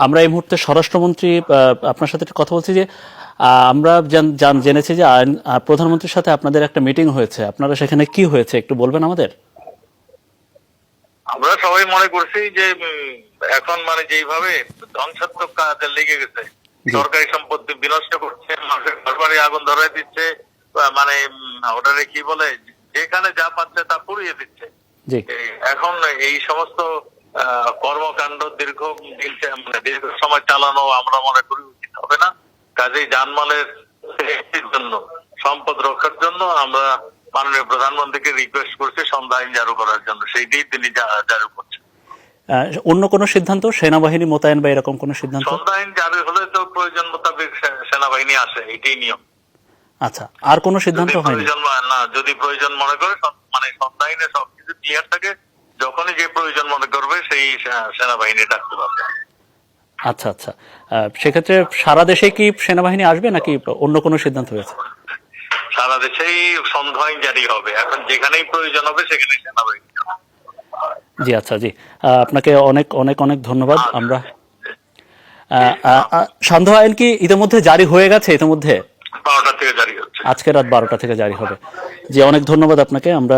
আমরা এই মুহূর্তে স্বরাষ্ট্রমন্ত্রী আপনার সাথে কথা বলছি যে আমরা জেনেছি যে প্রধানমন্ত্রীর সাথে আপনাদের একটা মিটিং হয়েছে, আপনারা সেখানে কি হয়েছে একটু বলবেন আমাদের? আমরা সবাই মনে করছি যে এখন মানে যেইভাবে ধ্বংসাত্মক কাজে লেগে গেছে, সরকারি সম্পত্তি বিনষ্ট করছে, মানুষের ঘরবাড়ি আগুন ধরাই দিচ্ছে, মানে ওটারে কি বলে, যেখানে যা পাচ্ছে তা পুড়িয়ে দিচ্ছে। এখন এই সমস্ত কর্মকাণ্ড দীর্ঘ সময় চালানো আমরা মনে করি উচিত হবে না। কাজেই জানমালের জন্য, সম্পদ রক্ষার জন্য আমরা মাননীয় প্রধানমন্ত্রীকে রিকোয়েস্ট করছি সন্ধ্যা আইন জারি করার জন্য, সেইটাই তিনি জারি করছেন। অন্য কোন সিদ্ধান্ত, সেনাবাহিনী মোতায়েন বা এরকম কোন সিদ্ধান্ত? সন্ধ্যা আইন জারি হলে তো প্রয়োজন মোতাবেক সেনাবাহিনী আসে, এটাই নিয়ম। আচ্ছা, আর কোন সিদ্ধান্ত হয়নি? না, যদি প্রয়োজন মনে করে, মানে সন্ধ্যা আইনে সবকিছু ক্লিয়ার থাকে, যখনই যে প্রয়োজন মনে করবে সেই সেনাবাহিনী ডাকতে পারবে। আচ্ছা আচ্ছা, সেক্ষেত্রে সারা দেশে কি সেনাবাহিনী আসবে নাকি অন্য কোনো সিদ্ধান্ত হয়েছে? সারা দেশেই সন্ধ্যা আইন জারি হবে, এখন যেখানেই প্রয়োজন হবে সেখানে সেনাবাহিনী। জি আচ্ছা, জি আপনাকে অনেক অনেক অনেক ধন্যবাদ। আমরা সন্ধ্যা আইন কি ইতিমধ্যে জারি হয়ে গেছে? ইতিমধ্যে 12টা থেকে জারি হচ্ছে, আজকে রাত 12টা থেকে জারি হবে। জি অনেক ধন্যবাদ আপনাকে। আমরা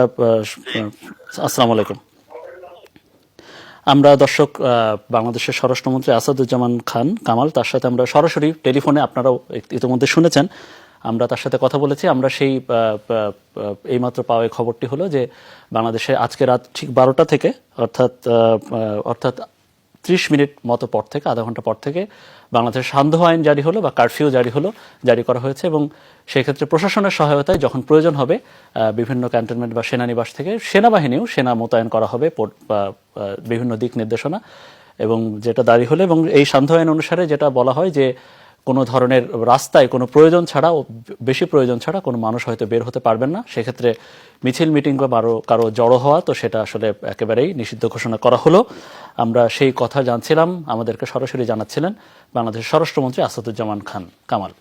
আসসালামু আলাইকুম। আমরা দর্শক বাংলাদেশের স্বরাষ্ট্রমন্ত্রী আসাদুজ্জামান খান কামাল, তার সাথে আমরা সরাসরি টেলিফোনে, আপনারাও ইতিমধ্যে শুনেছেন, আমরা তার সাথে কথা বলেছি। আমরা সেই এইমাত্র পাওয়া খবরটি হলো যে বাংলাদেশে আজকে রাত ঠিক 12টা থেকে অর্থাৎ 30 মিনিট মতো পর থেকে, আধা ঘন্টা পর থেকে বাংলাদেশের সান্ধ্য আইন জারি হলো বা কারফিউ জারি করা হয়েছে। এবং সেক্ষেত্রে প্রশাসনের সহায়তায় যখন প্রয়োজন হবে বিভিন্ন ক্যান্টনমেন্ট বা সেনানিবাস থেকে সেনাবাহিনীও মোতায়েন করা হবে, বিভিন্ন দিক নির্দেশনা এবং যেটা দাঁড়ি হলে। এবং এই সান্ধ্য আইন অনুসারে যেটা বলা হয় যে কোনো ধরনের রাস্তায় কোনো প্রয়োজন ছাড়া, বেশি প্রয়োজন ছাড়া কোনো মানুষ হয়তো বের হতে পারবেন না। সেক্ষেত্রে মিছিল মিটিং বা কারো জড়ো হওয়া, তো সেটা আসলে একেবারেই নিষিদ্ধ ঘোষণা করা হলো। আমরা সেই কথা জানছিলাম, আমাদেরকে সরাসরি জানাচ্ছিলেন বাংলাদেশের স্বরাষ্ট্রমন্ত্রী আসাদুজ্জামান খান কামাল।